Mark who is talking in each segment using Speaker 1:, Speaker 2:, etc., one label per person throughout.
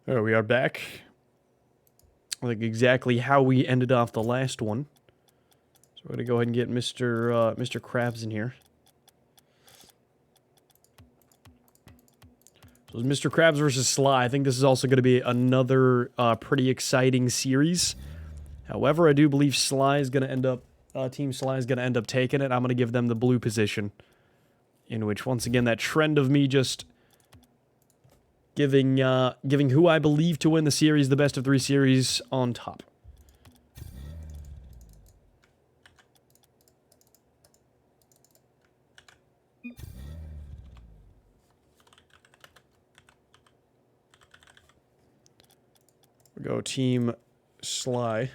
Speaker 1: There we are back. Like exactly how we ended off the last one. So we're gonna go ahead and get Mr. Krabs in here. So it's Mr. Krabs versus Sly. I think this is also going to be another pretty exciting series. However, I do believe Sly is going to end up, Team Sly is going to end up taking it. I'm going to give them the blue position. In which, once again, that trend of me just giving who I believe to win the series, the best of 3 series, on top. We go Team Sly.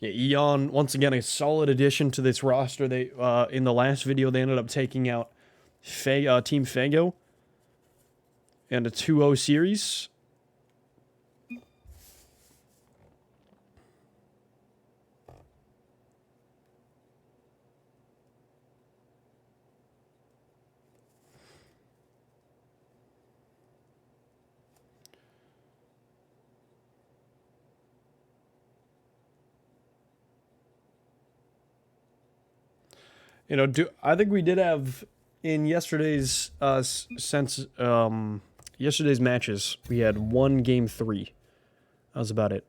Speaker 1: Yeah, Eon, once again, a solid addition to this roster. They, in the last video, they ended up taking out Team Fago and a 2-0 series. You know, I think we did have in yesterday's yesterday's matches, we had 1 game 3. That was about it.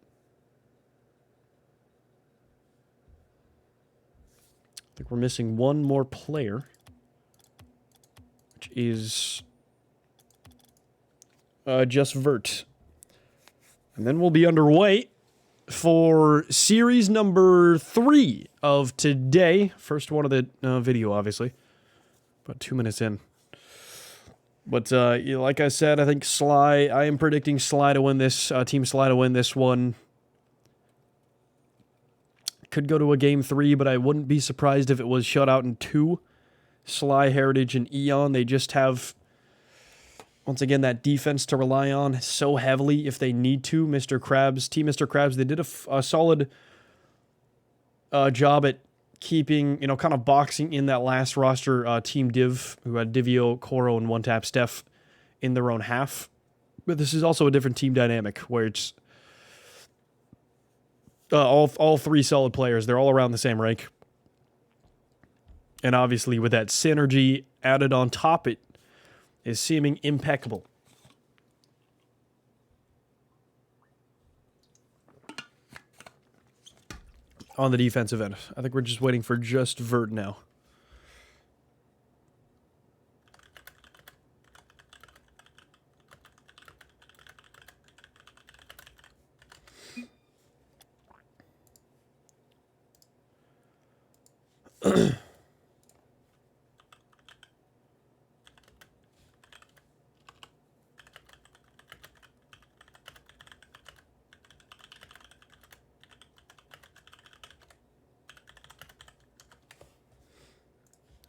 Speaker 1: I think we're missing 1 more player, which is just Vert. And then we'll be underway for series number 3 of today. First one of the video, obviously. About 2 minutes in. But, you know, like I said, I think Sly, I am predicting Sly to win this, Team Sly to win this one. Could go to a game 3, but I wouldn't be surprised if it was shut out in 2. Sly, Heritage, and Eon, they just have, once again, that defense to rely on so heavily if they need to. Team Mr. Krabs, they did a solid job at keeping, you know, kind of boxing in that last roster, Team Div, who had Divio, Koro, and One Tap Steph in their own half. But this is also a different team dynamic, where it's all 3 solid players. They're all around the same rank. And obviously, with that synergy added on top, it is seeming impeccable. On the defensive end. I think we're just waiting for just Vert now.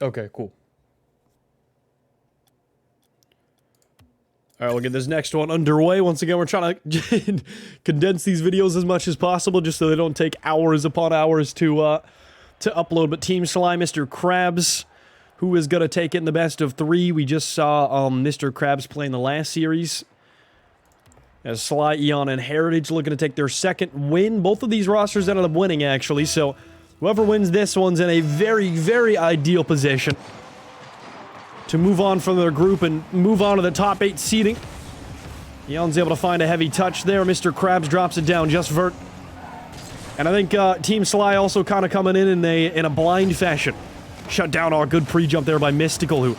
Speaker 1: Okay, cool. All right, we'll get this next one underway. Once again, we're trying to condense these videos as much as possible just so they don't take hours upon hours to upload. But Team Sly, Mr. Krabs, who is going to take it in the best of 3. We just saw Mr. Krabs play in the last series. As Sly, Eon, and Heritage looking to take their 2nd win. Both of these rosters ended up winning, actually, so whoever wins this one's in a very, very ideal position to move on from their group and move on to the top 8 seeding. Eon's able to find a heavy touch there. Mr. Krabs drops it down, just Vert. And I think Team Sly also kind of coming in a blind fashion. Shut down our good pre-jump there by Mystical, who,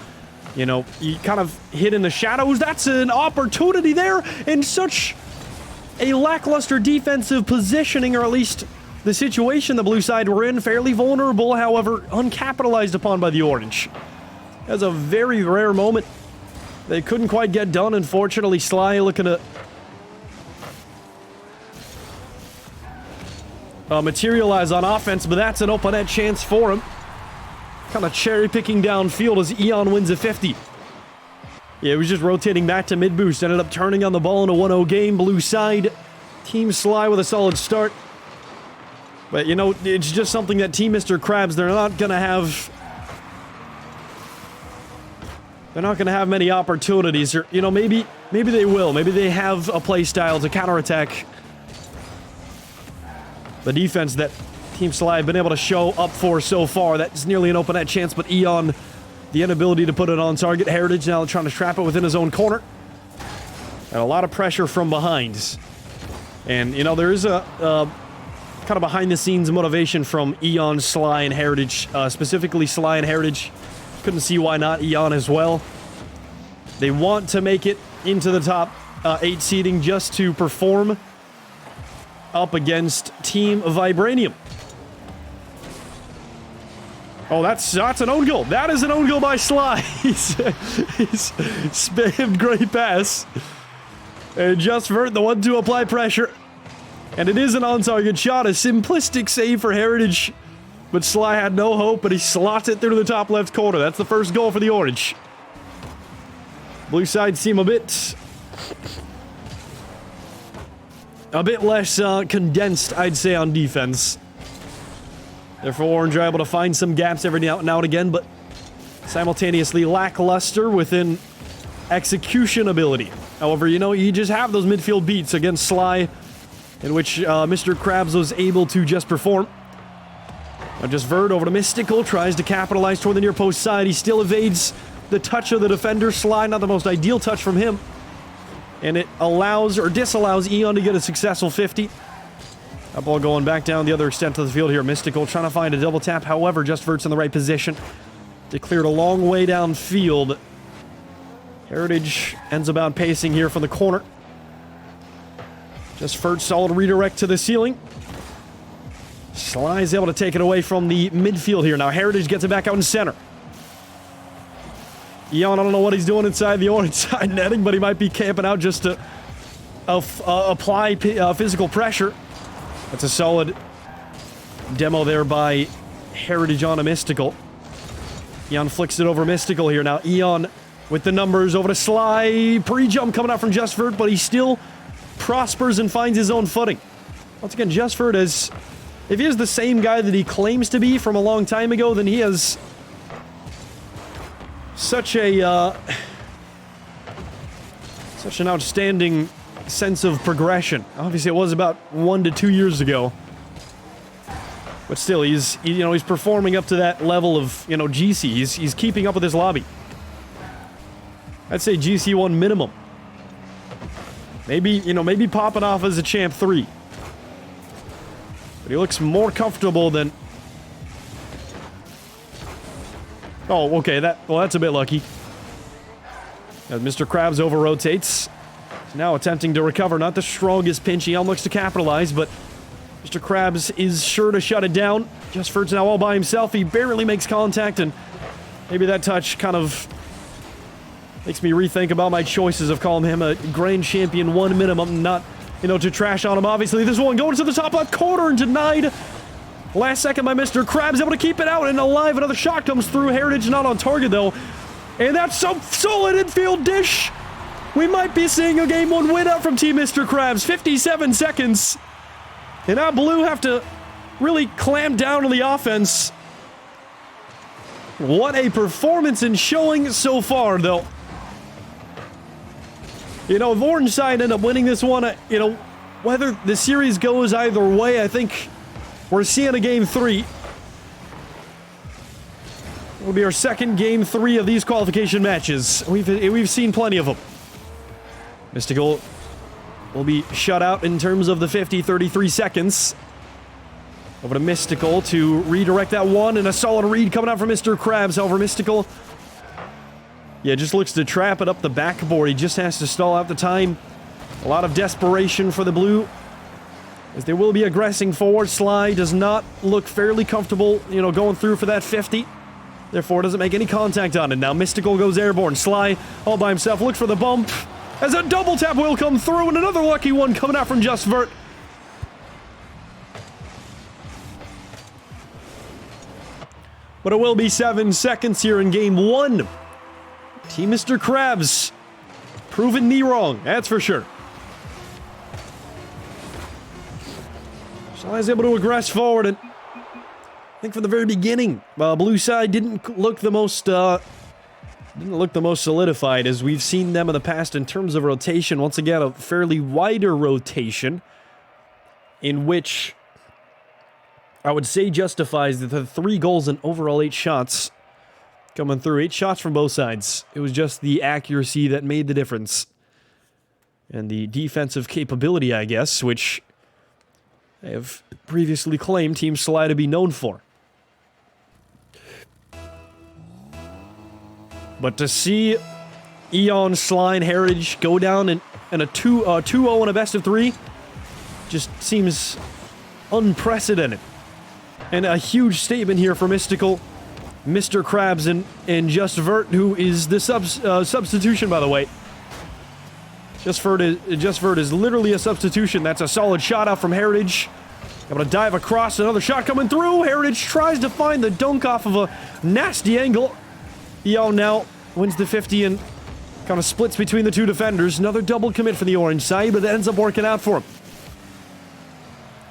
Speaker 1: you know, he kind of hid in the shadows. That's an opportunity there in such a lackluster defensive positioning, or at least the situation the blue side were in. Fairly vulnerable, however, uncapitalized upon by the orange. That's a very rare moment. They couldn't quite get done, unfortunately. Sly looking to materialize on offense, but that's an open net chance for him. Kind of cherry-picking downfield as Eon wins a 50. Yeah, he was just rotating back to mid-boost. Ended up turning on the ball in a 1-0 game. Blue side, Team Sly with a solid start. But, you know, it's just something that Team Mr. Krabs, they're not going to have they're not going to have many opportunities. Or, you know, maybe they will. Maybe they have a play style to counterattack the defense that Team Sly have been able to show up for so far. That's nearly an open net chance, but Eon, the inability to put it on target. Heritage now trying to trap it within his own corner. And a lot of pressure from behind. And, you know, there is a kind of behind-the-scenes motivation from Eon, Sly, and Heritage. Specifically, Sly and Heritage. Couldn't see why not Eon as well. They want to make it into the top 8 seeding just to perform up against Team Vibranium. Oh, that's an own goal. That is an own goal by Sly. He's spammed great pass. And just Vert, the one to apply pressure. And it is an on-target shot. A simplistic save for Heritage. But Sly had no hope, but he slots it through the top left corner. That's the first goal for the Orange. Blue side seem a bit less condensed, I'd say, on defense. Therefore, Orange are able to find some gaps every now and again, but simultaneously lackluster within execution ability. However, you know, you just have those midfield beats against Sly, in which Mr. Krabs was able to just perform. Now just Verd over to Mystical, tries to capitalize toward the near post side. He still evades the touch of the defender. Sly, not the most ideal touch from him. And it allows or disallows Eon to get a successful 50. That ball going back down the other extent of the field here. Mystical trying to find a double tap. However, Just Vert's in the right position. They cleared a long way downfield. Heritage ends up outpacing here from the corner. Just Vert, solid redirect to the ceiling. Sly is able to take it away from the midfield here. Now Heritage gets it back out in center. Eon, I don't know what he's doing inside the orange side netting, but he might be camping out just to apply physical pressure. That's a solid demo there by Heritage on a Mystical. Eon flicks it over Mystical here. Now Eon with the numbers over to Sly. Pre-jump coming out from Just Vert, but he still prospers and finds his own footing. Once again, Just Vert is... if he is the same guy that he claims to be from a long time ago, then he has such a such an outstanding sense of progression. Obviously, it was about 1 to 2 years ago, but still, he's performing up to that level of GC. He's keeping up with his lobby. I'd say GC1 minimum. Maybe popping off as a Champ 3. But he looks more comfortable than... oh, okay, that's a bit lucky. As Mr. Krabs over-rotates. He's now attempting to recover. Not the strongest pinch. Eon looks to capitalize, but Mr. Krabs is sure to shut it down. Just Vert's now all by himself. He barely makes contact, and maybe that touch kind of makes me rethink about my choices of calling him a Grand Champion 1 minimum, not... to trash on him, obviously. This one going to the top left corner and denied. Last second by Mr. Krabs, able to keep it out and alive. Another shot comes through. Heritage not on target, though. And that's some solid infield dish. We might be seeing a Game 1 win out from Team Mr. Krabs. 57 seconds. And now Blue have to really clamp down on the offense. What a performance and showing so far, though. If Orange side end up winning this one, whether the series goes either way, I think we're seeing a Game 3. It'll be our second Game 3 of these qualification matches. We've seen plenty of them. Mystical will be shut out in terms of the 33 seconds. Over to Mystical to redirect that one, and a solid read coming out from Mr. Krabs. However, Mystical... yeah, just looks to trap it up the backboard. He just has to stall out the time. A lot of desperation for the Blue, as they will be aggressing forward. Sly does not look fairly comfortable, going through for that 50. Therefore, doesn't make any contact on it. Now, Mystical goes airborne. Sly, all by himself, looks for the bump. As a double tap will come through, and another lucky one coming out from Just Vert. But it will be 7 seconds here in Game 1. Team Mr. Krabs proving me wrong, that's for sure. Sly's able to aggress forward, and I think from the very beginning, Blue side didn't look the most didn't look the most solidified as we've seen them in the past in terms of rotation. Once again, a fairly wider rotation in which I would say justifies the 3 goals and overall 8 shots coming through. 8 shots from both sides. It was just the accuracy that made the difference. And the defensive capability, I guess, which I have previously claimed Team Sly to be known for. But to see Eon, Sly, and Heritage go down in a 2-0 and a best of 3 just seems unprecedented. And a huge statement here for Mystical, Mr. Krabs, and Just Vert, who is the substitution, by the way. Just Vert is literally a substitution. That's a solid shot out from Heritage. Able to dive across, another shot coming through. Heritage tries to find the dunk off of a nasty angle. Eon now wins the 50 and kind of splits between the 2 defenders. Another double commit for the orange side, but it ends up working out for him.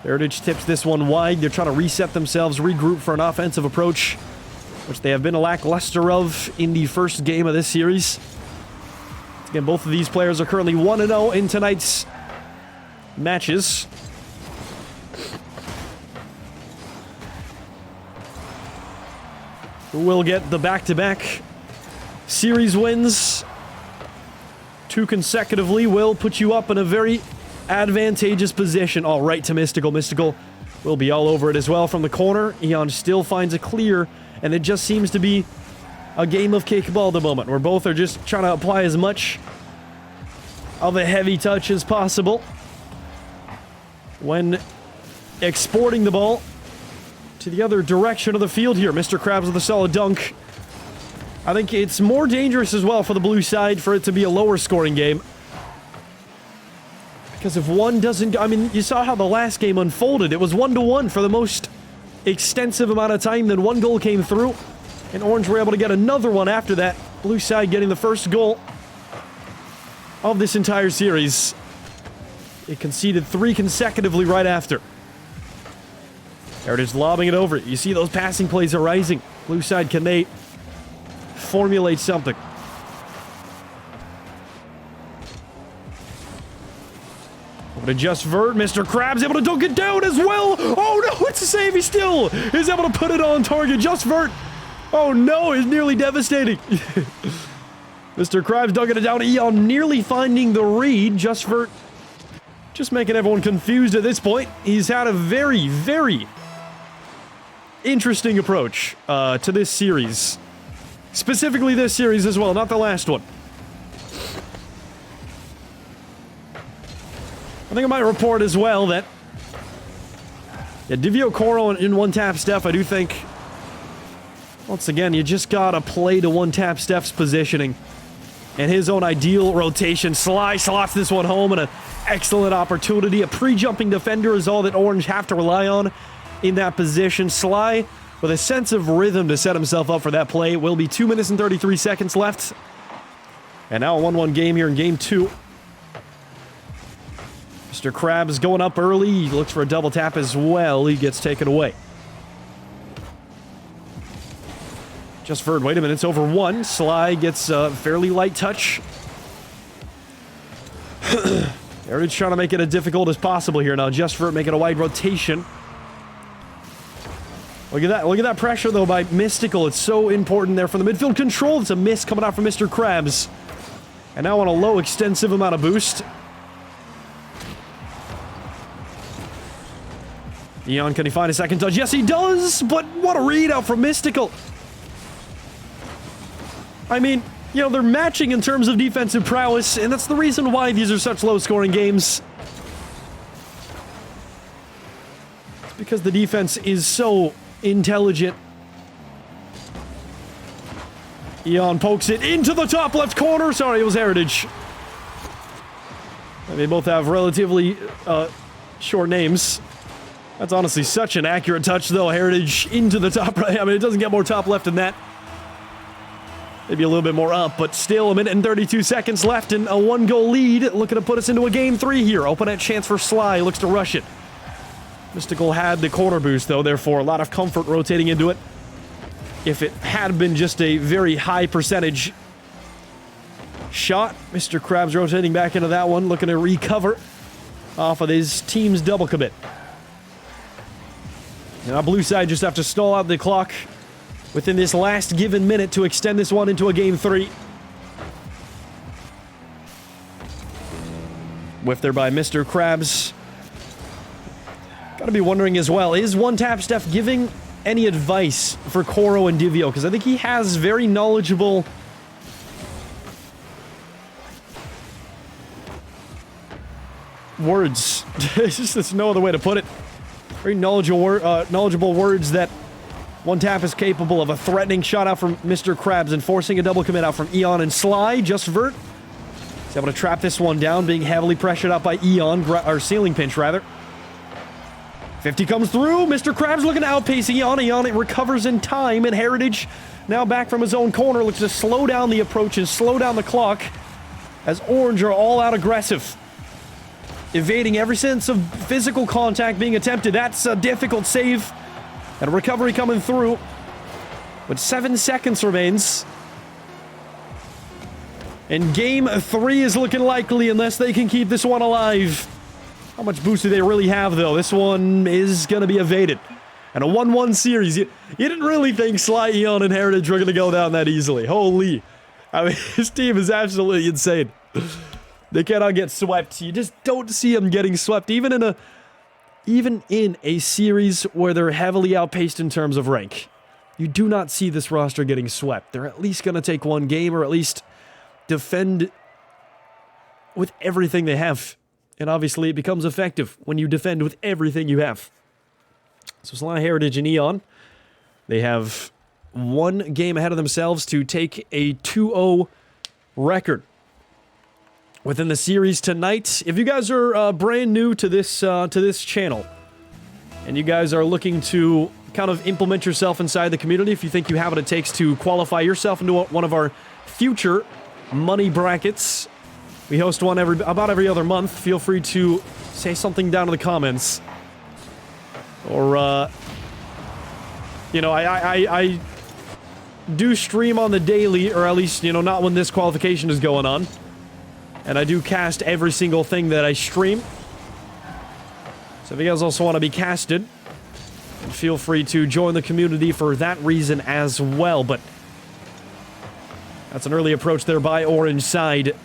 Speaker 1: Heritage tips this one wide. They're trying to reset themselves, regroup for an offensive approach, which they have been lackluster of in the first game of this series. Again, both of these players are currently 1-0 in tonight's matches. Who will get the back-to-back series wins? 2 consecutively will put you up in a very advantageous position. All right to Mystical. Mystical will be all over it as well from the corner. Eon still finds a clear, and it just seems to be a game of kickball at the moment, where both are just trying to apply as much of a heavy touch as possible when exporting the ball to the other direction of the field here. Mr. Krabs with a solid dunk. I think it's more dangerous as well for the blue side for it to be a lower scoring game. Because if one doesn't... I mean, you saw how the last game unfolded. It was 1-1 for the most extensive amount of time. Then 1 goal came through, and Orange were able to get another one after that. Blue side getting the first goal of this entire series. It conceded 3 consecutively right after. Heritage lobbing it over. You see those passing plays arising. Blue side, can they formulate something? Over to Just Vert. Mr. Krabs able to dunk it down as well. Oh no, it's a save. He still is able to put it on target. Just Vert. Oh no, it's nearly devastating. Mr. Krabs dunking it down. Eon nearly finding the read. Just Vert just making everyone confused at this point. He's had a very, very interesting approach to this series. Specifically this series as well, not the last one. I think I might report as well that Divio Coro in one-tap Steph, I do think, once again, you just gotta play to one-tap Steph's positioning and his own ideal rotation. Sly slots this one home, and an excellent opportunity. A pre-jumping defender is all that Orange have to rely on in that position. Sly with a sense of rhythm to set himself up for that play. It will be 2 minutes and 33 seconds left. And now a 1-1 game here in game 2. Mr. Krabs going up early. He looks for a double tap as well. He gets taken away. Just Vert, wait a minute, it's over 1. Sly gets a fairly light touch. Heritage trying to make it as difficult as possible here now. Just Vert making a wide rotation. Look at that pressure though by Mystical. It's so important there from the midfield control. It's a miss coming out from Mr. Krabs. And now on a low extensive amount of boost. Eon, can he find a second touch? Yes, he does! But what a read out from Mystical. I mean, you know, they're matching in terms of defensive prowess, and that's the reason why these are such low-scoring games. It's because the defense is so intelligent. Eon pokes it into the top left corner. Sorry, it was Heritage. They both have relatively short names. That's honestly such an accurate touch, though. Heritage into the top right. I mean, it doesn't get more top left than that. Maybe a little bit more up, but still a minute and 32 seconds left and a 1-goal lead. Looking to put us into a game 3 here. Open at chance for Sly. Looks to rush it. Mystical had the corner boost, though, therefore a lot of comfort rotating into it. If it had been just a very high percentage shot. Mr. Krabs rotating back into that one, looking to recover off of his team's double commit. Now, blue side just have to stall out the clock within this last given minute to extend this one into a game 3. Whiff there by Mr. Krabs. Gotta be wondering as well, is One Tap Steph giving any advice for Koro and Divio? Because I think he has very knowledgeable... words. There's no other way to put it. Very knowledgeable words that One Tap is capable of. A threatening shot out from Mr. Krabs and forcing a double commit out from Eon and Sly. Just Vert. He's able to trap this one down, being heavily pressured out by Eon, or Ceiling Pinch, rather. 50 comes through. Mr. Krabs looking to outpace Eon. Eon recovers in time, and Heritage, now back from his own corner, looks to slow down the approach and slow down the clock as Orange are all out aggressive. Evading every sense of physical contact being attempted. That's a difficult save. And a recovery coming through. But 7 seconds remains. And game 3 is looking likely unless they can keep this one alive. How much boost do they really have, though? This one is going to be evaded. And a 1-1 series. You didn't really think Sly, Eon, and Heritage were going to go down that easily. Holy. I mean, his team is absolutely insane. They cannot get swept. You just don't see them getting swept, even in a series where they're heavily outpaced in terms of rank. You do not see this roster getting swept. They're at least going to take one game, or at least defend with everything they have. And obviously, it becomes effective when you defend with everything you have. So Sly, Heritage, and Eon, they have one game ahead of themselves to take a 2-0 record within the series tonight. If you guys are brand new to this channel, and you guys are looking to kind of implement yourself inside the community, if you think you have what it takes to qualify yourself into one of our future money brackets, we host one about every other month. Feel free to say something down in the comments, or you know, I do stream on the daily, or at least, you know, not when this qualification is going on. And I do cast every single thing that I stream. So if you guys also want to be casted, feel free to join the community for that reason as well. But that's an early approach there by Orange side.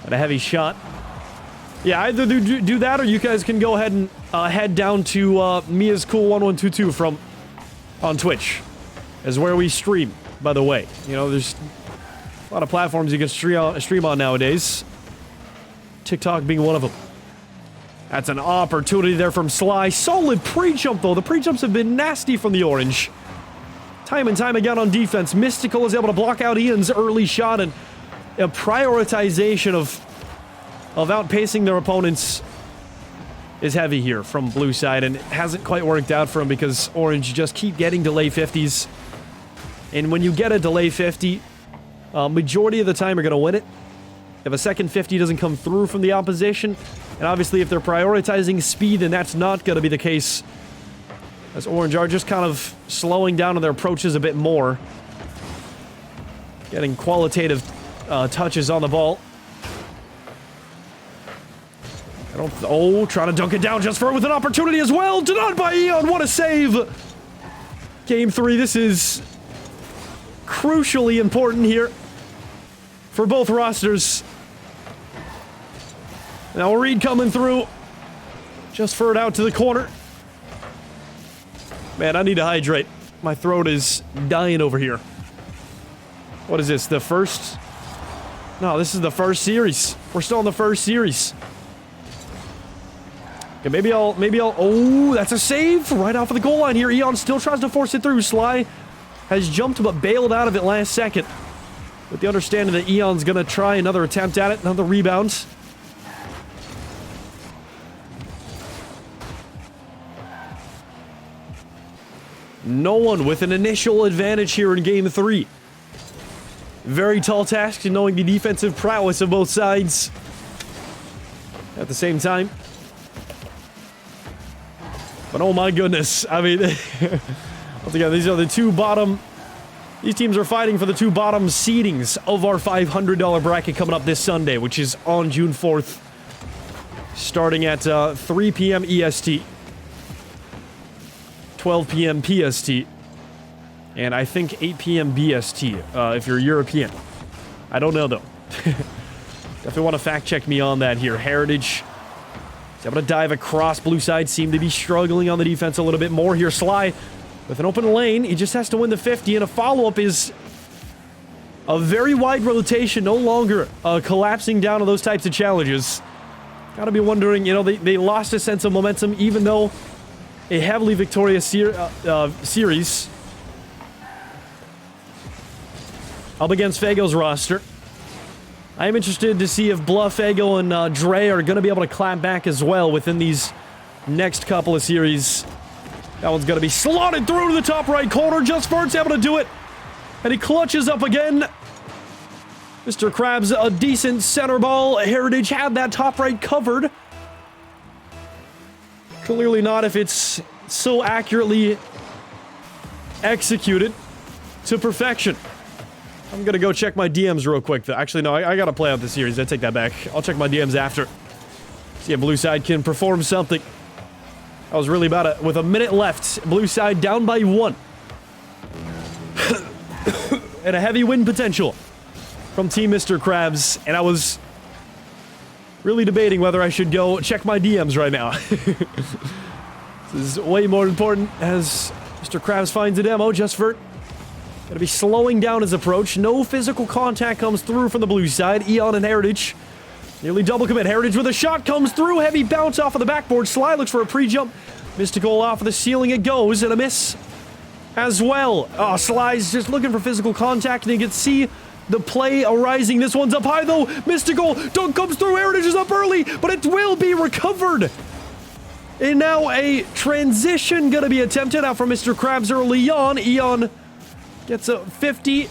Speaker 1: And a heavy shot. Yeah, either do that, or you guys can go ahead and head down to Mia's Cool 1122 from on Twitch, is where we stream, by the way. You know, there's a lot of platforms you can stream on nowadays. TikTok being one of them. That's an opportunity there from Sly. Solid pre-jump, though. The pre-jumps have been nasty from the Orange. Time and time again on defense. Mystical is able to block out Ian's early shot, and a prioritization of outpacing their opponents is heavy here from blue side, and it hasn't quite worked out for him because Orange just keep getting delay 50s. And when you get a delay 50, majority of the time you're going to win it. If a second 50 doesn't come through from the opposition, and obviously if they're prioritizing speed, then that's not going to be the case, as Orange are just kind of slowing down on their approaches a bit more. Getting qualitative touches on the ball. Trying to dunk it down just for it with an opportunity as well. Denied by Eon. What a save. Game 3, this is crucially important here for both rosters. Now Reed coming through. Just for it out to the corner. Man, I need to hydrate. My throat is dying over here. What is this, the first? No, this is the first series. We're still in the first series. Okay, maybe I'll, oh, that's a save right off of the goal line here. Eon still tries to force it through. Sly has jumped but bailed out of it last second, with the understanding that Eon's gonna try another attempt at it, another rebound. No one with an initial advantage here in game 3. Very tall task, knowing the defensive prowess of both sides. At the same time. But oh my goodness, I mean, once again, these are the two bottom These teams are fighting for the 2 bottom seedings of our $500 bracket coming up this Sunday, which is on June 4th, starting at 3 p.m. EST, 12 p.m. PST, and I think 8 p.m. BST, if you're European. I don't know, though. Definitely want to fact-check me on that here. Heritage is able to dive across. Blue side seem to be struggling on the defense a little bit more here. Sly with an open lane. He just has to win the 50, and a follow-up is a very wide rotation, no longer collapsing down to those types of challenges. Gotta be wondering, you know, they lost a sense of momentum, even though a heavily victorious series up against Fago's roster. I am interested to see if Bluff, Fago, and Dre are going to be able to clap back as well within these next couple of series. That one's going to be slotted through to the top right corner. Just Vert's able to do it. And he clutches up again. Mr. Krabs, a decent center ball. Heritage had that top right covered. Clearly not if it's so accurately executed to perfection. I'm gonna go check my DMs real quick, though. Actually, no, I gotta play out the series. I take that back. I'll check my DMs after. See if blue side can perform something. I was really about it. With a minute left, blue side down by 1. And a heavy win potential from Team Mr. Krabs. And I was really debating whether I should go check my DMs right now. This is way more important as Mr. Krabs finds a demo. Just Vert gonna be slowing down his approach. No physical contact comes through from the blue side. Eon and Heritage nearly double commit. Heritage with a shot comes through. Heavy bounce off of the backboard. Sly looks for a pre-jump. Mystical off of the ceiling it goes, and a miss as well. Oh, Sly's just looking for physical contact, and you can see the play arising. This one's up high, though. Mystical dunk comes through. Heritage is up early, but it will be recovered. And now a transition gonna be attempted out from Mr. Krabs early on. Eon gets a 50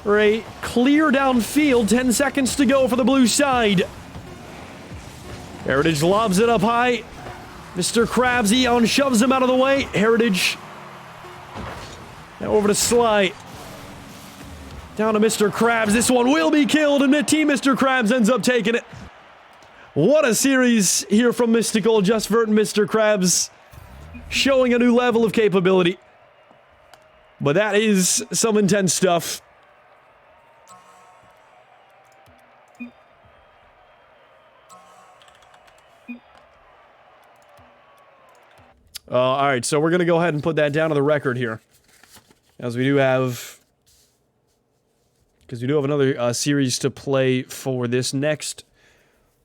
Speaker 1: for a clear downfield. 10 seconds to go for the blue side. Heritage lobs it up high. Mr. Krabs, Eon shoves him out of the way. Heritage now over to Sly. Down to Mr. Krabs. This one will be killed, and the team Mr. Krabs ends up taking it. What a series here from Mystical. Just Vert and Mr. Krabs showing a new level of capability. But that is some intense stuff. Alright, so we're going to go ahead and put that down to the record here. As we do have... because we do have another series to play for this next...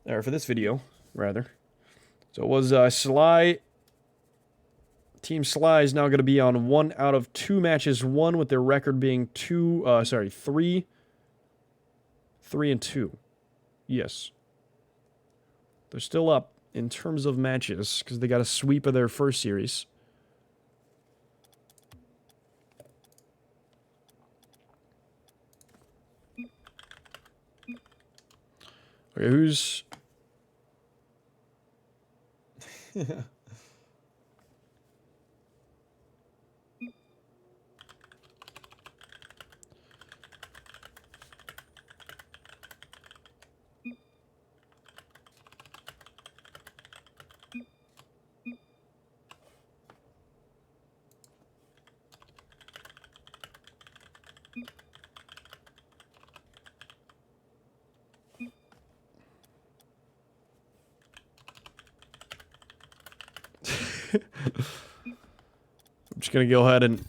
Speaker 1: or for this video, rather. So it was Sly... Team Sly is now going to be on 1 out of 2 matches won, with their record being 3 and 2. Yes. They're still up in terms of matches, because they got a sweep of their first series. Okay, who's... I'm just gonna go ahead and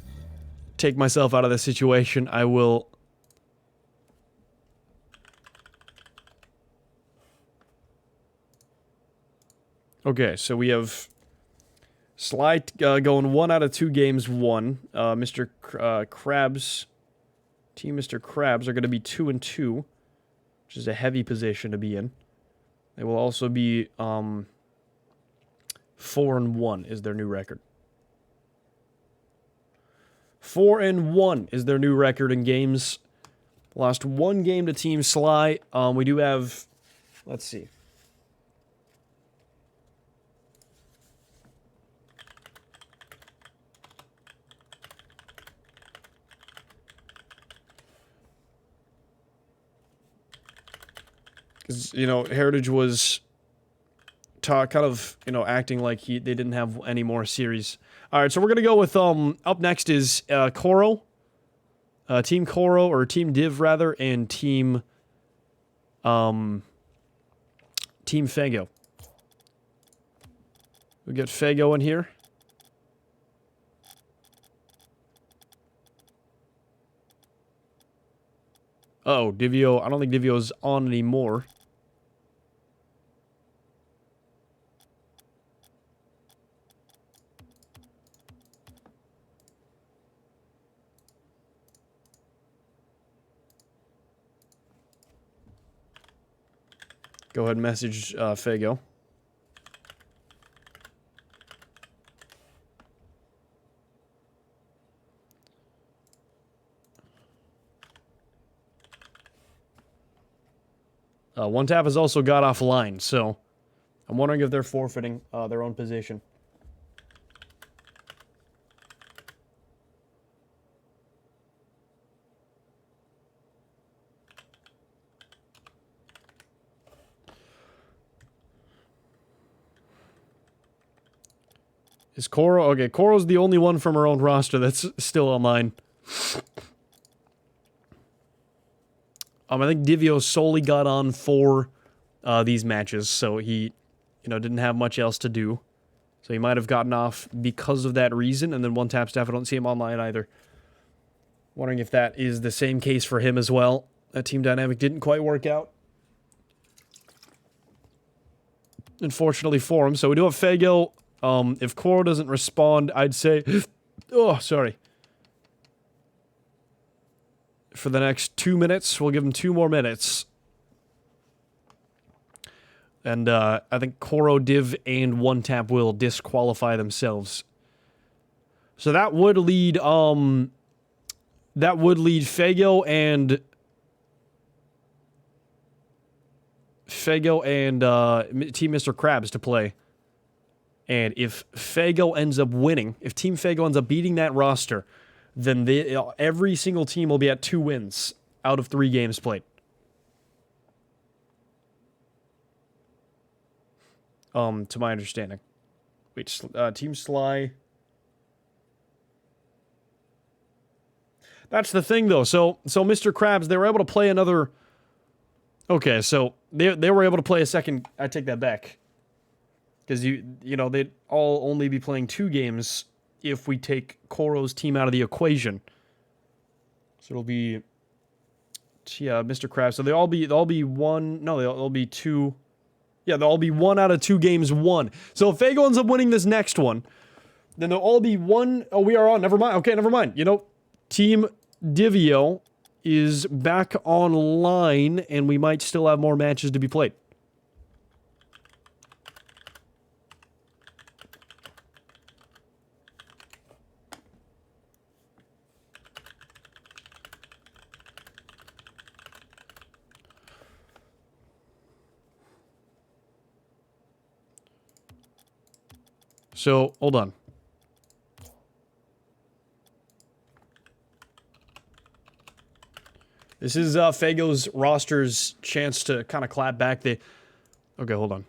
Speaker 1: take myself out of this situation. I will... Okay, so we have Sly going 1 out of 2 games won. Mr. Krabs, Team Mr. Krabs are going to be 2 and 2, which is a heavy position to be in. They will also be 4 and 1 is their new record. 4 and 1 is their new record in games. Lost 1 game to Team Sly. We do have, let's see. You know, Heritage was kind of, you know, acting like they didn't have any more series. All right, so we're going to go with, up next is Koro. Team Koro, or Team Div, rather, and Team Fago. We get Fago in here. Oh, Divio. I don't think Divio's on anymore. Go ahead and message Fago. One Tap has also got offline, so I'm wondering if they're forfeiting their own position. Is Koro? Okay, Koro's the only one from her own roster that's still online. I think Divio solely got on for these matches, so he, you know, didn't have much else to do. So he might have gotten off because of that reason, and then One Tap staff, I don't see him online either. Wondering if that is the same case for him as well. That team dynamic didn't quite work out, unfortunately for him. So we do have Fago. If Koro doesn't respond, I'd say... oh, sorry. For the next 2 minutes. We'll give him 2 more minutes. And I think Koro, Div, and One Tap will disqualify themselves. So that would lead Fago and Team Mr. Krabs to play. And if Fago ends up winning, if Team Fago ends up beating that roster, then every single team will be at 2 wins out of 3 games played. To my understanding. Wait, Team Sly. That's the thing, though. So Mr. Krabs, they were able to play another... Okay, so they were able to play a second... I take that back. Because, you know, they'd all only be playing 2 games if we take Koro's team out of the equation. So it'll be... Yeah, Mr. Krabs. So they'll all be 1... No, they'll be 2... Yeah, they'll all be 1 out of 2 games won. So if Fago ends up winning this next one, then they'll all be 1... Oh, we are on. Never mind. Okay, never mind. You know, Team Divio is back online, and we might still have more matches to be played. So, hold on. This is Fago's roster's chance to kind of clap back. Okay, hold on.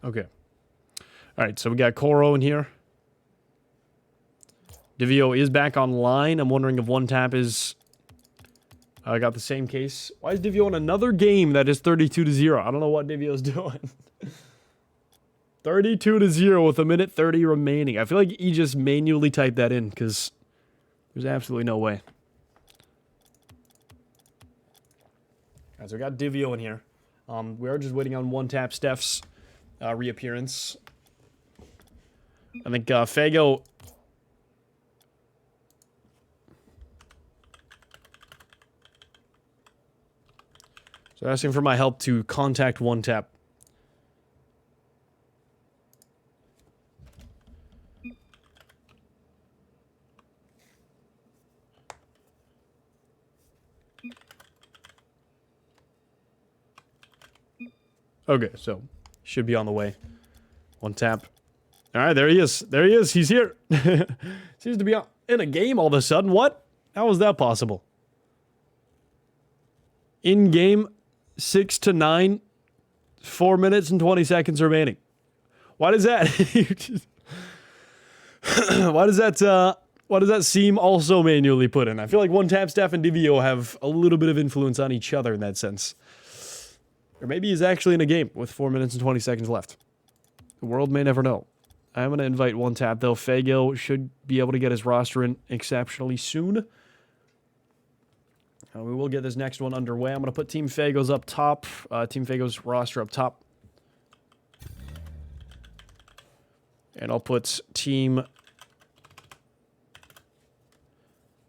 Speaker 1: Okay. Alright, so we got Koro in here. Divio is back online. I'm wondering if One Tap is... I got the same case. Why is Divio in another game that is 32-0? I don't know what Divio's doing. 32-0 with 1:30 remaining. I feel like he just manually typed that in, because there's absolutely no way. Alright, so we got Divio in here. We are just waiting on one tap Steph's reappearance. I think Fago. So asking for my help to contact one tap. Okay, so should be on the way. One tap. All right, there he is. There he is. He's here. Seems to be in a game all of a sudden. What? How was that possible? In game, 6 to 9, 4 minutes and 20 seconds remaining. Why does that? Why does that seem also manually put in? I feel like one tap Steph and Divio have a little bit of influence on each other in that sense. Or maybe he's actually in a game with 4 minutes and 20 seconds left. The world may never know. I'm going to invite one tap, though. Fago should be able to get his roster in exceptionally soon. We will get this next one underway. I'm going to put Team Fago's up top. Team Fago's roster up top. And I'll put Team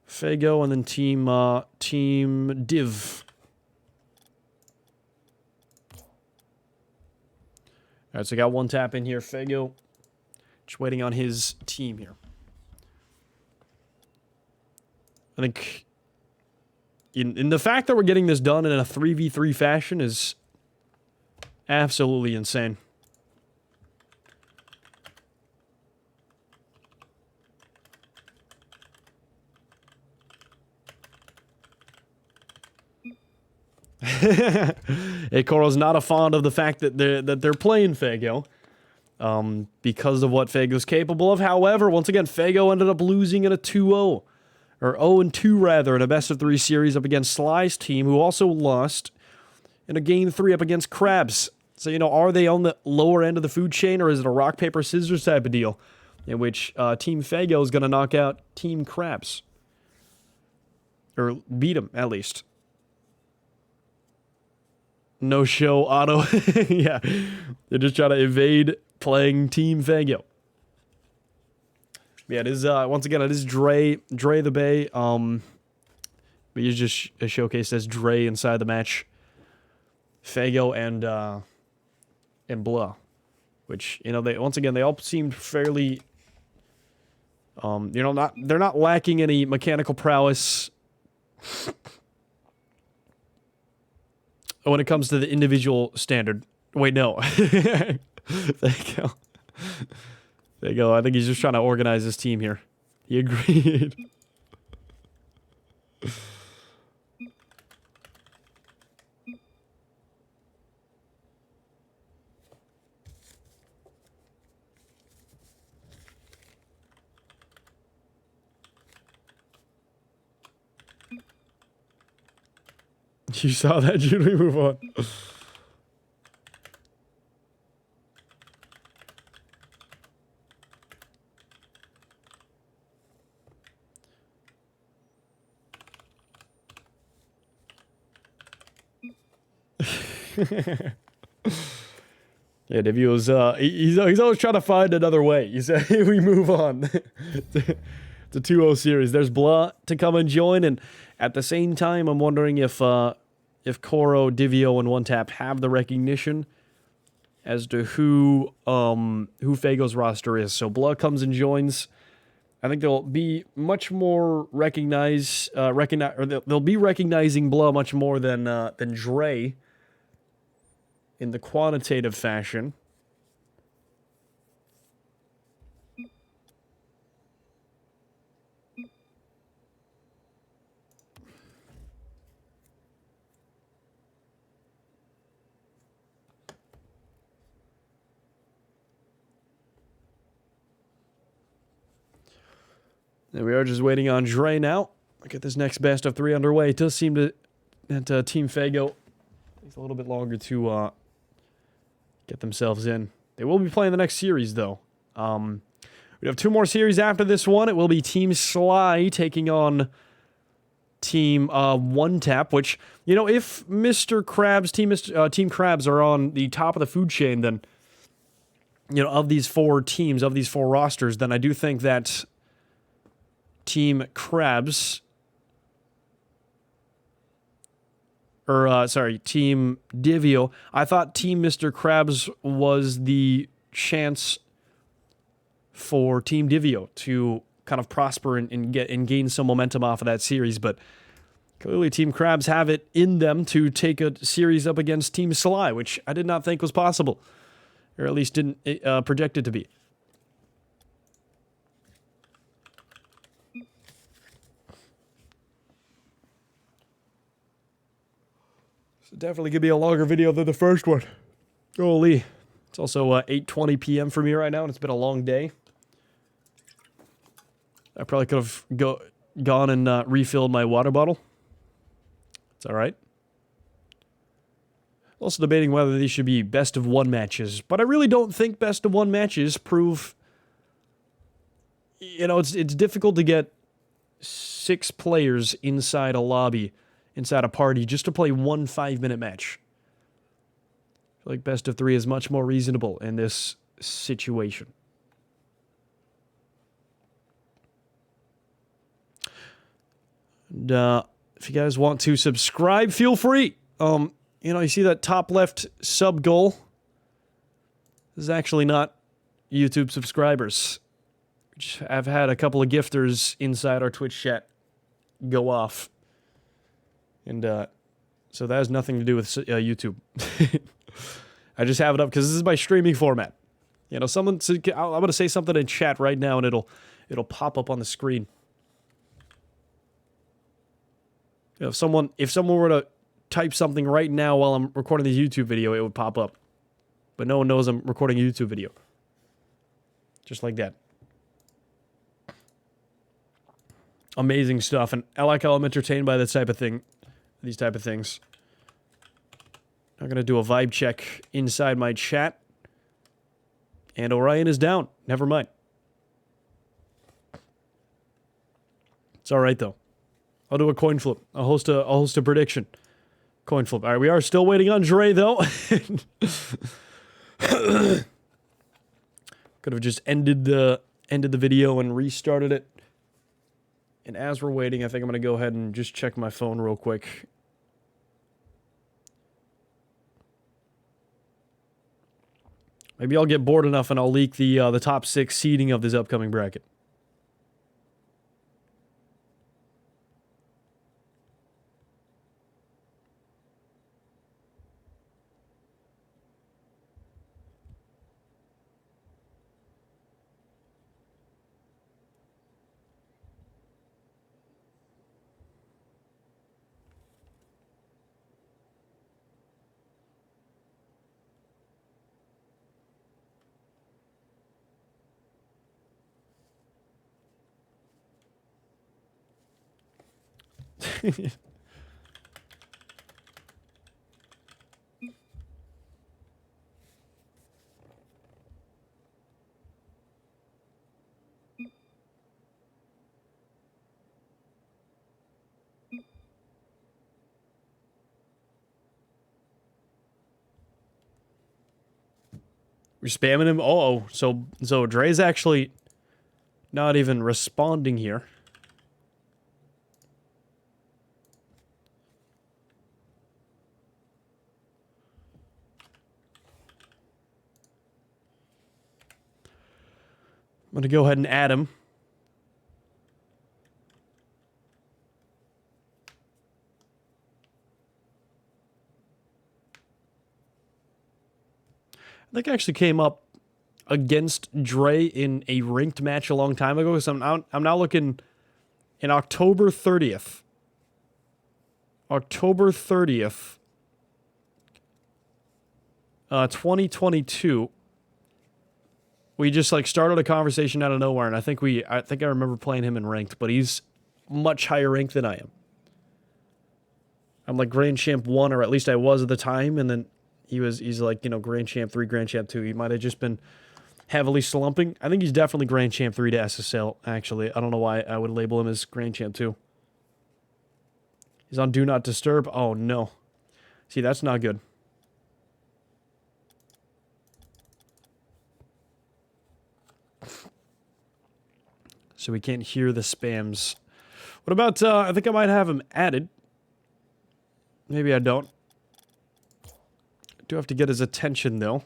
Speaker 1: Fago and then Team Div. All right, so I got one tap in here. Fago, just waiting on his team here. I think in the fact that we're getting this done in a 3v3 fashion is absolutely insane. Hey, Coro's not a fond of the fact that they're playing Fago, because of what Fago's capable of. However, once again, Fago ended up losing in a 2-0, or 0-2 rather, in a best-of-3 series up against Sly's team, who also lost in a game 3 up against Krabs. So, you know, are they on the lower end of the food chain, or is it a rock, paper, scissors type of deal, in which Team Fago is going to knock out Team Krabs? Or beat them, at least. No show auto. Yeah. They're just trying to evade playing Team Fago. Yeah, it is, once again, it is Dre the Bay. We use just a showcase as Dre inside the match. Fago and Blah. Which, you know, they all seemed fairly, you know, they're not lacking any mechanical prowess when it comes to the individual standard. Wait, no. There you go. There you go. I think he's just trying to organize his team here. He agreed. You saw that? Should we move on? Yeah, Divio's, he's always trying to find another way. He said, we move on. It's a 2-0 series. There's Blah to come and join, and at the same time, I'm wondering if Coro, Divio, and One Tap have the recognition as to who Fago's roster is. So Blah comes and joins. I think they'll be much more they'll be recognizing Blah much more than Dre in the quantitative fashion. And we are just waiting on Dre now. Look at this next best of 3 underway. It does seem that Team Fago takes a little bit longer to get themselves in. They will be playing the next series, though. We have 2 more series after this one. It will be Team Sly taking on team one tap, which, you know, if Mr. Krabs, Team Krabs are on the top of the food chain, then, you know, of these four teams, of these four rosters, then I do think that Team Krabs, Team Divio, I thought Team Mr. Krabs was the chance for Team Divio to kind of prosper and gain some momentum off of that series, but clearly Team Krabs have it in them to take a series up against Team Sly, which I did not think was possible, or at least didn't project it to be. So definitely could be a longer video than the first one. Holy. It's also 8:20 p.m. for me right now, and it's been a long day. I probably could have gone and refilled my water bottle. It's all right. Also debating whether these should be best of one matches, but I really don't think best of one matches prove. You know, it's difficult to get 6 players inside a lobby, inside a party, just to play one 5-minute match. I feel like best of 3 is much more reasonable in this situation. And if you guys want to subscribe, feel free. You know, you see that top left sub goal? This is actually not YouTube subscribers. I've had a couple of gifters inside our Twitch chat go off. And so that has nothing to do with YouTube. I just have it up because this is my streaming format. You know, I'm going to say something in chat right now and it'll pop up on the screen. You know, if someone were to type something right now while I'm recording this YouTube video, it would pop up. But no one knows I'm recording a YouTube video. Just like that. Amazing stuff, and I like how I'm entertained by this type of thing. These type of things. I'm gonna do a vibe check inside my chat. And Orion is down. Never mind. It's alright though. I'll do a coin flip. I'll host a prediction. Coin flip. Alright, we are still waiting on Dre though. Could have just ended the video and restarted it. And as we're waiting, I think I'm going to go ahead and just check my phone real quick. Maybe I'll get bored enough and I'll leak the top 6 seeding of this upcoming bracket. We're spamming him. Oh, so Dre's actually not even responding here. I'm going to go ahead and add him. I think I actually came up against Dre in a ranked match a long time ago. So I'm now looking in October 30th. October 30th. 2022. We just like started a conversation out of nowhere, and I think I remember playing him in ranked, but he's much higher ranked than I am. I'm like Grand Champ 1, or at least I was at the time, and then he's like, you know, Grand Champ 3, Grand Champ 2. He might have just been heavily slumping. I think he's definitely Grand Champ 3 to SSL, actually. I don't know why I would label him as Grand Champ 2. He's on Do Not Disturb. Oh, no. See, that's not good. So we can't hear the spams. What about, I think I might have him added. Maybe I don't. I do have to get his attention, though.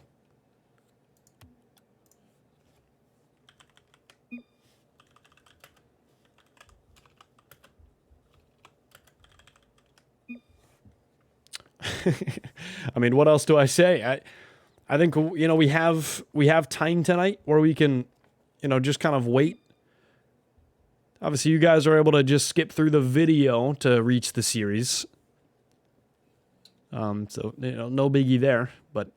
Speaker 1: I mean, what else do I say? I think, you know, we have time tonight where we can, you know, just kind of wait. Obviously, you guys are able to just skip through the video to reach the series. So, you know, no biggie there, but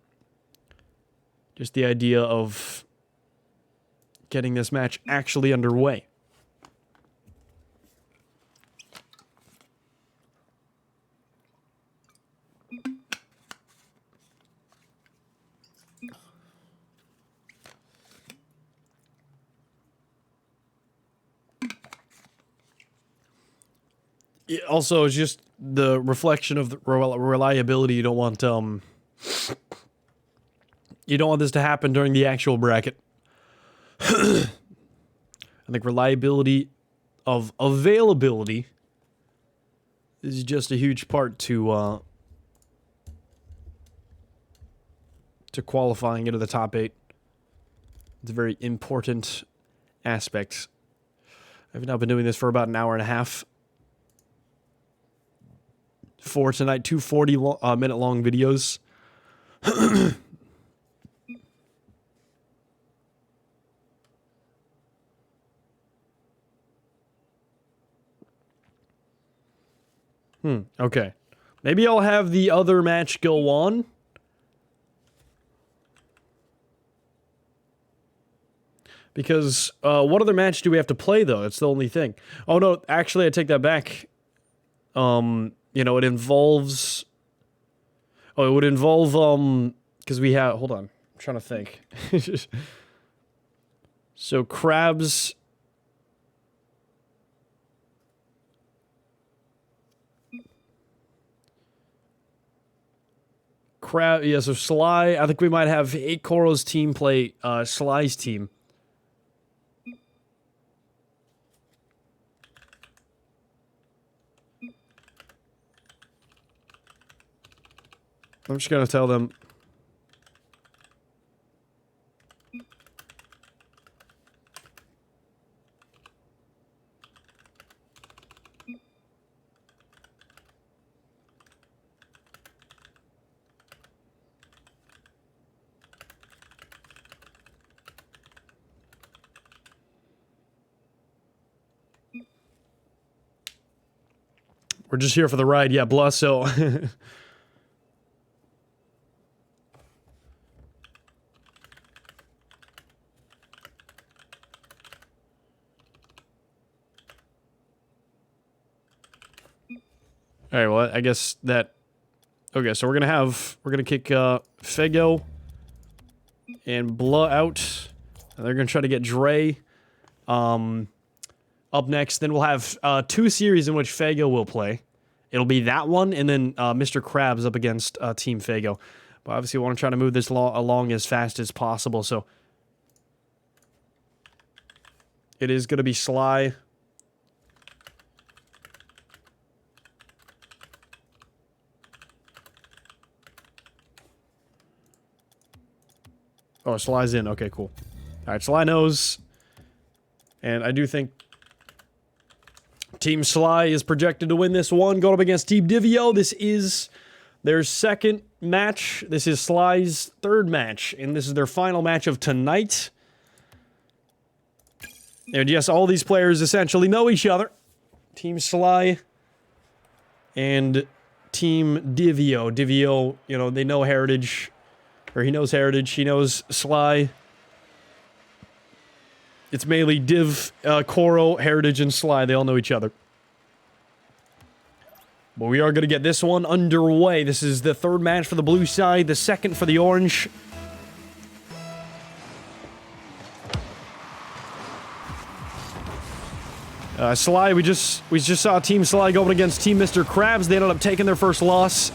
Speaker 1: just the idea of getting this match actually underway. Also, it's just the reflection of the reliability. You don't want this to happen during the actual bracket. I think reliability of availability is just a huge part to qualifying into the top 8. It's a very important aspect. I've now been doing this for about an hour and a half. For tonight, 2 40-minute long videos. Okay. Maybe I'll have the other match go on. Because, what other match do we have to play, though? That's the only thing. Oh, no, actually, I take that back. You know, it involves... Oh, it would involve, because we have... Hold on. I'm trying to think. So, Crabs... Yeah, so Sly... I think we might have 8 Koro's team play, Sly's team. I'm just gonna tell them. We're just here for the ride, yeah, blah, so... Alright, well, I guess that... Okay, so we're gonna kick, Fego and Blah out. And they're gonna try to get Dre, up next. Then we'll have, 2 series in which Fego will play. It'll be that one, and then, Mr. Krabs up against, Team Fego. But obviously, we want to try to move this along as fast as possible, so... It is gonna be Sly... Oh, Sly's in. Okay, cool. Alright, Sly knows. And I do think Team Sly is projected to win this one. Going up against Team Divio. This is their second match. This is Sly's third match. And this is their final match of tonight. And yes, all these players essentially know each other. Team Sly and Team Divio. Divio, you know, they know Heritage... Or he knows Heritage, he knows Sly. It's mainly Div, Koro, Heritage, and Sly. They all know each other. But we are going to get this one underway. This is the third match for the blue side, the second for the orange. Sly, we just saw Team Sly going against Team Mr. Krabs. They ended up taking their first loss.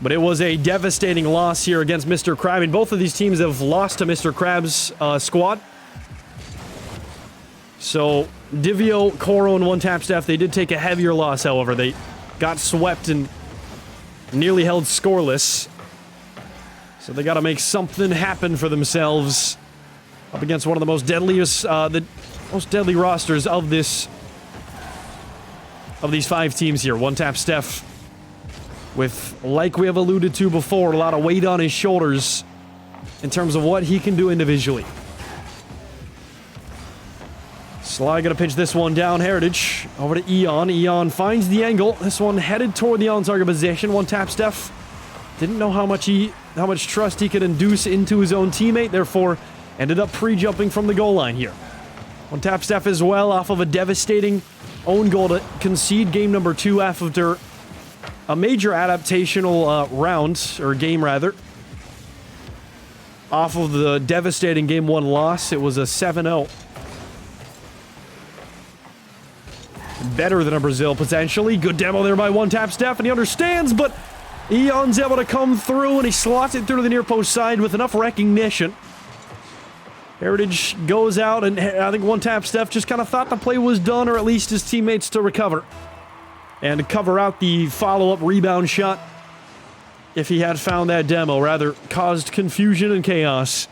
Speaker 1: But it was a devastating loss here against Mr. Krab. And both of these teams have lost to Mr. Krab's squad. So, Divio, Koro, and One Tap Steph, they did take a heavier loss, however. They got swept and nearly held scoreless. So they got to make something happen for themselves up against one of the most deadliest, the most deadly rosters of these 5 teams here. One Tap Steph with, like we have alluded to before, a lot of weight on his shoulders in terms of what he can do individually. Sly gonna pitch this one down. Heritage over to Eon. Eon finds the angle. This one headed toward the on-target position. One Tap Steph didn't know how much trust he could induce into his own teammate, therefore ended up pre-jumping from the goal line here. One Tap Steph as well off of a devastating own goal to concede game number 2 after a major adaptational round, or game rather. Off of the devastating game 1 loss, it was a 7-0. Better than a Brazil, potentially. Good demo there by One Tap Steph, and he understands, but Eon's able to come through, and he slots it through to the near post side with enough recognition. Heritage goes out, and I think One Tap Steph just kind of thought the play was done, or at least his teammates to recover. And cover out the follow-up rebound shot. If he had found that demo, rather caused confusion and chaos.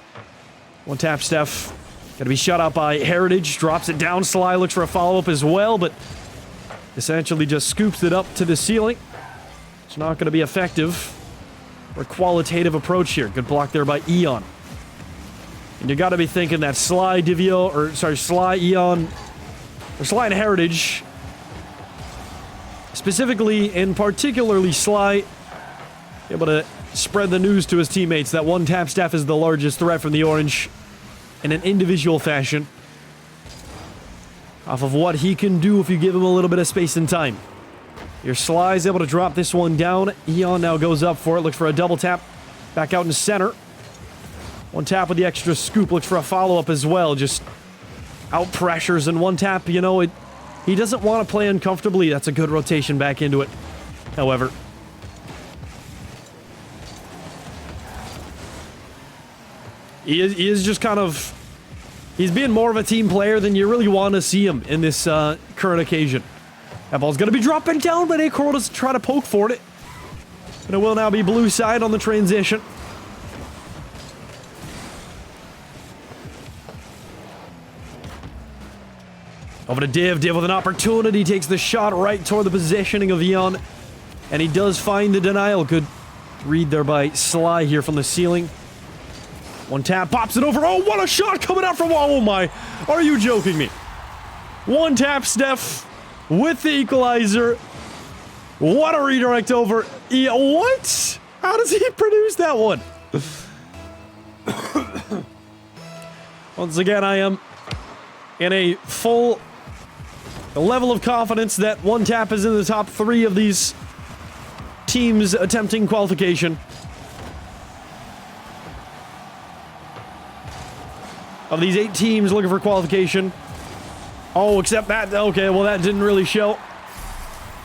Speaker 1: One Tap Steph gonna be shut out by Heritage, drops it down. Sly looks for a follow-up as well, but essentially just scoops it up to the ceiling. It's not gonna be effective for a qualitative approach here. Good block there by Eon. And you gotta be thinking that Sly, Divio, or sorry, Sly, Eon, or Sly and Heritage, specifically and particularly Sly, able to spread the news to his teammates that One Tap Steph is the largest threat from the Orange in an individual fashion. Off of what he can do if you give him a little bit of space and time. Your Sly's able to drop this one down. Eon now goes up for it, looks for a double tap. Back out in center. One Tap with the extra scoop, looks for a follow-up as well. Just out pressures, and One Tap, you know, he doesn't want to play uncomfortably. That's a good rotation back into it. However, he is just kind of, he's being more of a team player than you really want to see him in this current occasion. That ball's going to be dropping down, but Akoro doesn't try to poke for it. And it will now be blue side on the transition. Over to Div. Div with an opportunity. Takes the shot right toward the positioning of Eon. And he does find the denial. Good read there by Sly here from the ceiling. One Tap pops it over. Oh, what a shot coming out from... Oh my. Are you joking me? One Tap Steph with the equalizer. What a redirect over... What? How does he produce that one? Once again, I am in a full level of confidence that One Tap is in the top 3 of these teams attempting qualification. Of these 8 teams looking for qualification. Oh, except that. Okay, well, that didn't really show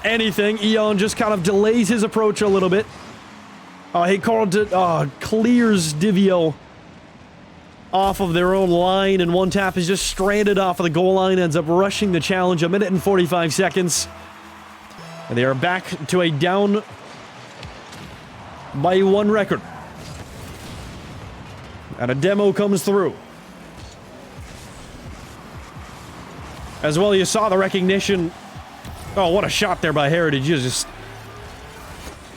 Speaker 1: anything. Eon just kind of delays his approach a little bit. Oh, hey, Carl clears Divio off of their own line, and One Tap is just stranded off of the goal line, ends up rushing the challenge. 1 minute and 45 seconds. And they are back to a down by 1 record. And a demo comes through. As well, you saw the recognition. Oh, what a shot there by Heritage. You just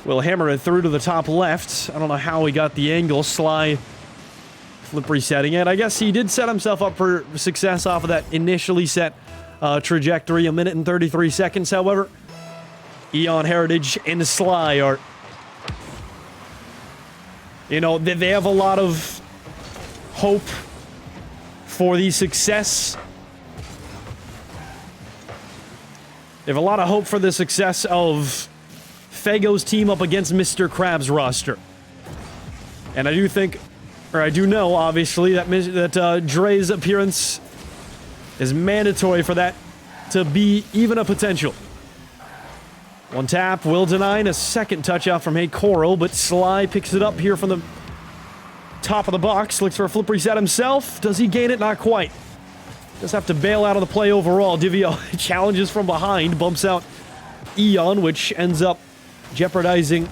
Speaker 1: will hammer it through to the top left. I don't know how he got the angle. Sly flip resetting it. I guess he did set himself up for success off of that initially set trajectory. 1 minute and 33 seconds, however. Eon, Heritage, and Sly are... You know, they have a lot of hope for the success. They have a lot of hope for the success of Fago's team up against Mr. Krabs' roster. And I do think, or I do know, obviously, that Dre's appearance is mandatory for that to be even a potential. One tap will deny a second touch out from Hey Koro, but Sly picks it up here from the top of the box. Looks for a flip reset himself. Does he gain it? Not quite. Just have to bail out of the play overall. Divio challenges from behind, bumps out Eon, which ends up jeopardizing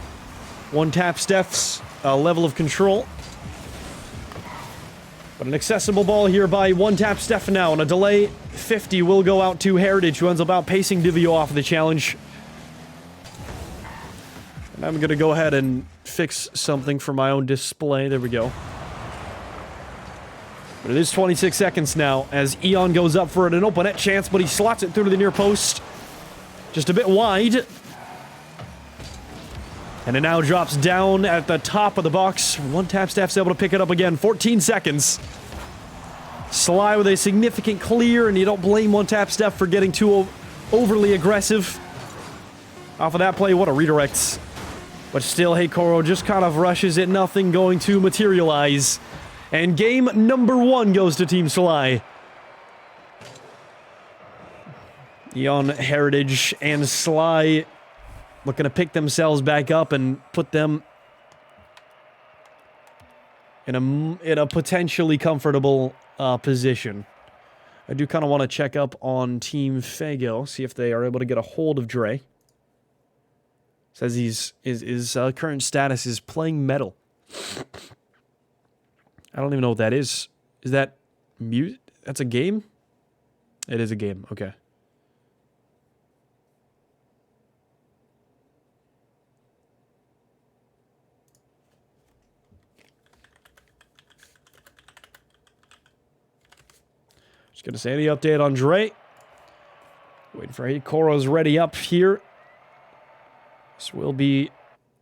Speaker 1: One Tap Steph's level of control. But an accessible ball here by One Tap Steph now, and a delay 50 will go out to Heritage, who ends up outpacing Divio off of the challenge. And I'm going to go ahead and fix something for my own display. There we go. But it is 26 seconds now as Eon goes up for an open net chance, but he slots it through to the near post. Just a bit wide. And it now drops down at the top of the box. One Tap Steph's able to pick it up again. 14 seconds. Sly with a significant clear, and you don't blame One Tap Steph for getting too overly aggressive. Off of that play, what a redirect. But still, Hey Koro just kind of rushes it. Nothing going to materialize. And game number 1 goes to Team Sly. Eon, Heritage, and Sly looking to pick themselves back up and put them in a potentially comfortable position. I do kind of want to check up on Team Fago, see if they are able to get a hold of Dre. Says his current status is playing metal. I don't even know what that is. Is that mute? That's a game? It is a game. Okay. Just gonna say any update on Dre. Waiting for Koro's ready up here. This will be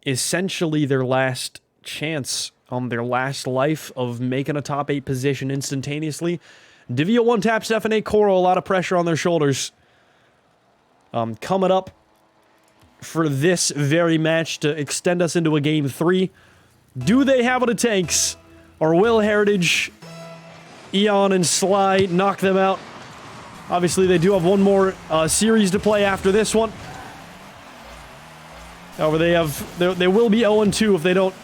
Speaker 1: essentially their last chance on their last life of making a top 8 position instantaneously. Divio One Tap Steph and Koro, a lot of pressure on their shoulders. Coming up for this very match to extend us into a game 3. Do they have what it takes? Or will Heritage, Eon, and Sly knock them out? Obviously, they do have one more series to play after this one. However, they will be 0-2 if they don't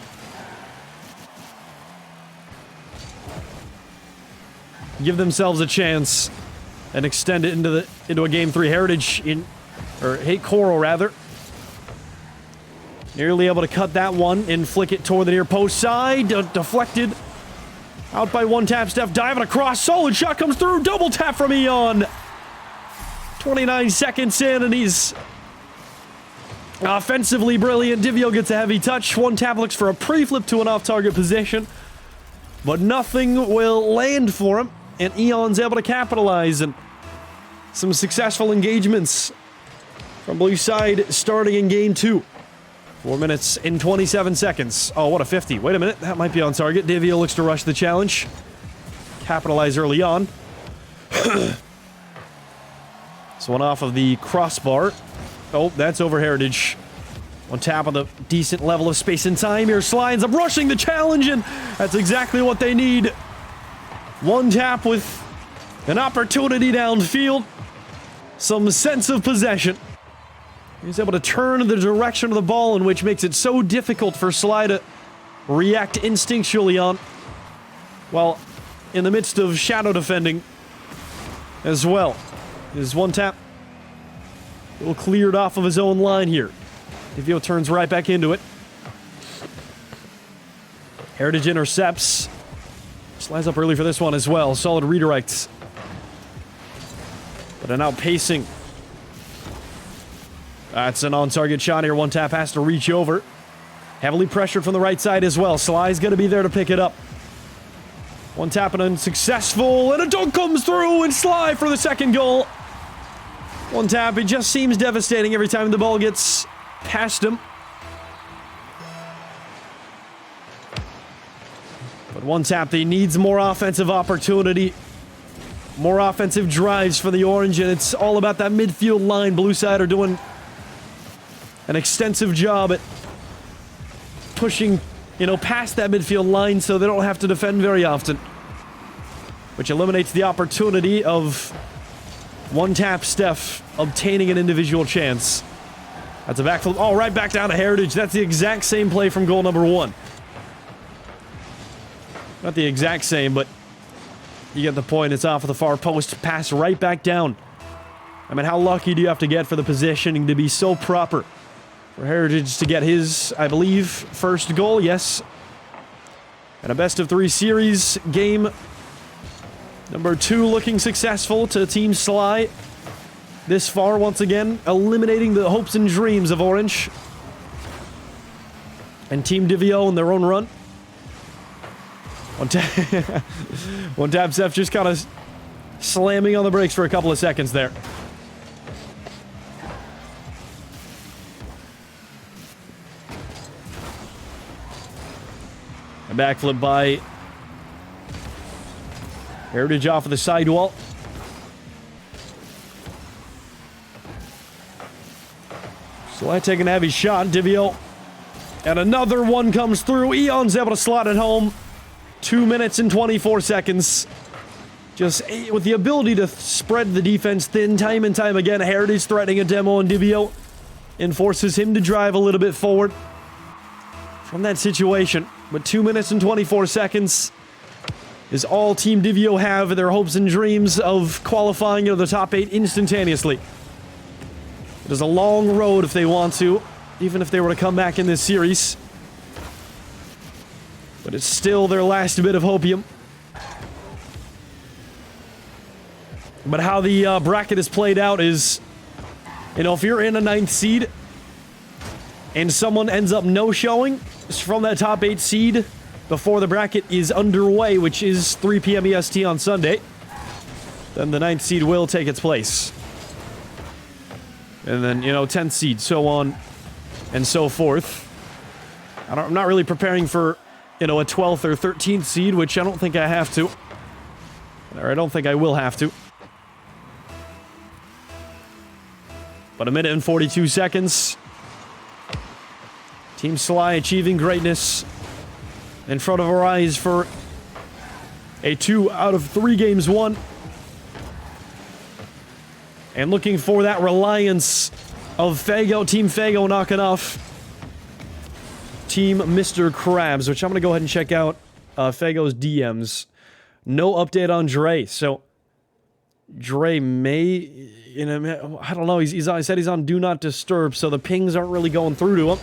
Speaker 1: give themselves a chance and extend it into a game 3. Heritage Hey Koro rather. Nearly able to cut that one and flick it toward the near post side. Deflected out by One Tap Steph, diving across. Solid shot comes through. Double tap from Eon. 29 seconds in, and he's offensively brilliant. Divio gets a heavy touch. One Tap looks for a pre-flip to an off-target position, but nothing will land for him, and Eon's able to capitalize, and some successful engagements from blue side starting in game 2. 4 minutes and 27 seconds. Oh, what a 50. Wait a minute, that might be on target. Divio looks to rush the challenge. Capitalize early on. So one off of the crossbar. Oh, that's over Heritage. On top of the decent level of space and time here. Slides up, rushing the challenge, and that's exactly what they need. One Tap with an opportunity downfield. Some sense of possession. He's able to turn the direction of the ball, in which makes it so difficult for Sly to react instinctually on, while in the midst of shadow defending as well. His One Tap a little cleared off of his own line here. Divio turns right back into it. Heritage intercepts. Slides up early for this one as well. Solid redirects. But an outpacing. That's an on-target shot here. One Tap has to reach over. Heavily pressured from the right side as well. Sly's going to be there to pick it up. One Tap and unsuccessful, and a dunk comes through, and Sly for the second goal. One Tap, it just seems devastating every time the ball gets past him. But One Tap, he needs more offensive opportunity. More offensive drives for the Orange, and it's all about that midfield line. Blue side are doing an extensive job at pushing, past that midfield line so they don't have to defend very often. Which eliminates the opportunity of One-tap Steph obtaining an individual chance. That's a backflip. Oh, right back down to Heritage. That's the exact same play from goal number 1. Not the exact same, but you get the point. It's off of the far post. Pass right back down. I mean, how lucky do you have to get for the positioning to be so proper? For Heritage to get his, I believe, first goal, yes. And a best-of-3 series game. Number 2 looking successful to Team Sly. This far, once again, eliminating the hopes and dreams of Orange. And Team Divio in their own run. One tap Steph just kind of slamming on the brakes for a couple of seconds there. A backflip by Heritage off of the sidewall. Sly taking a heavy shot. Divio. And another one comes through. Eon's able to slot it home. 2 minutes and 24 seconds. Just with the ability to spread the defense thin time and time again. Heritage threatening a demo, and Divio enforces him to drive a little bit forward from that situation. But 2 minutes and 24 seconds is all Team Divio have in their hopes and dreams of qualifying into the top 8 instantaneously. It is a long road if they want to, even if they were to come back in this series. But it's still their last bit of hopium. But how the bracket is played out is, you know, if you're in a 9th seed and someone ends up no-showing from that top 8 seed before the bracket is underway, which is 3 p.m. EST on Sunday, then the 9th seed will take its place. And then, you know, 10th seed, so on and so forth. I'm not really preparing for, you know, a 12th or 13th seed, which I don't think I have to. Or I don't think I will have to. But 1 minute and 42 seconds. Team Sly achieving greatness in front of our eyes for a 2 out of 3 games won. And looking for that reliance of Fago, Team Fago knocking off Team Mr. Krabs, which I'm going to go ahead and check out Fago's DMs. No update on Dre, so Dre may, you know, I don't know, he said he's on Do Not Disturb, so the pings aren't really going through to him.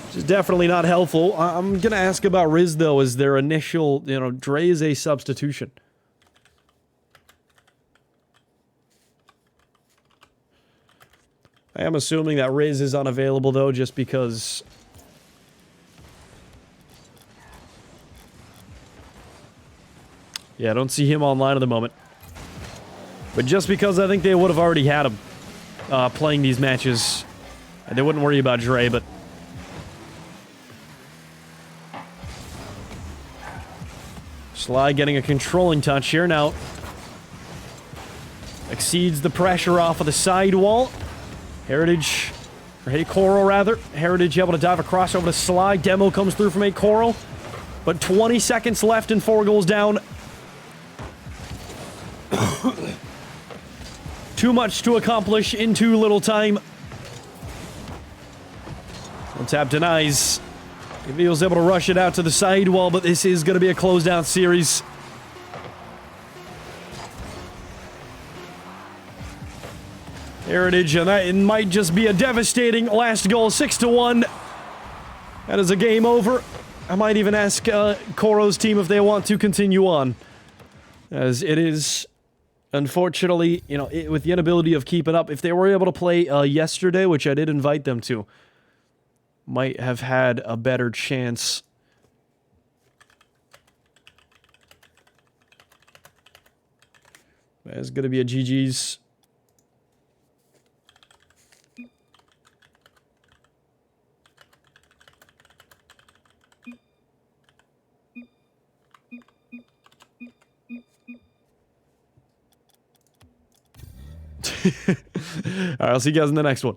Speaker 1: Which is definitely not helpful. I'm going to ask about Riz, though, as their initial, you know, Dre is a substitution. I am assuming that Riz is unavailable, though, just because... Yeah, I don't see him online at the moment. But just because I think they would have already had him playing these matches. And they wouldn't worry about Dre, but... Sly getting a controlling touch here now. Exceeds the pressure off of the sidewall. Heritage, or Hey Coral rather. Heritage able to dive across over to Sly. Demo comes through from Hey Coral. But 20 seconds left and 4 goals down. Too much to accomplish in too little time. One tap denies. Evil's able to rush it out to the sidewall, but this is going to be a closed out series. Heritage, and that it might just be a devastating last goal, 6-1. That is a game over. I might even ask Koro's team if they want to continue on, as it is, unfortunately, you know, with the inability of keeping up. If they were able to play yesterday, which I did invite them to, might have had a better chance. It's going to be a GG's. Alright, I'll see you guys in the next one.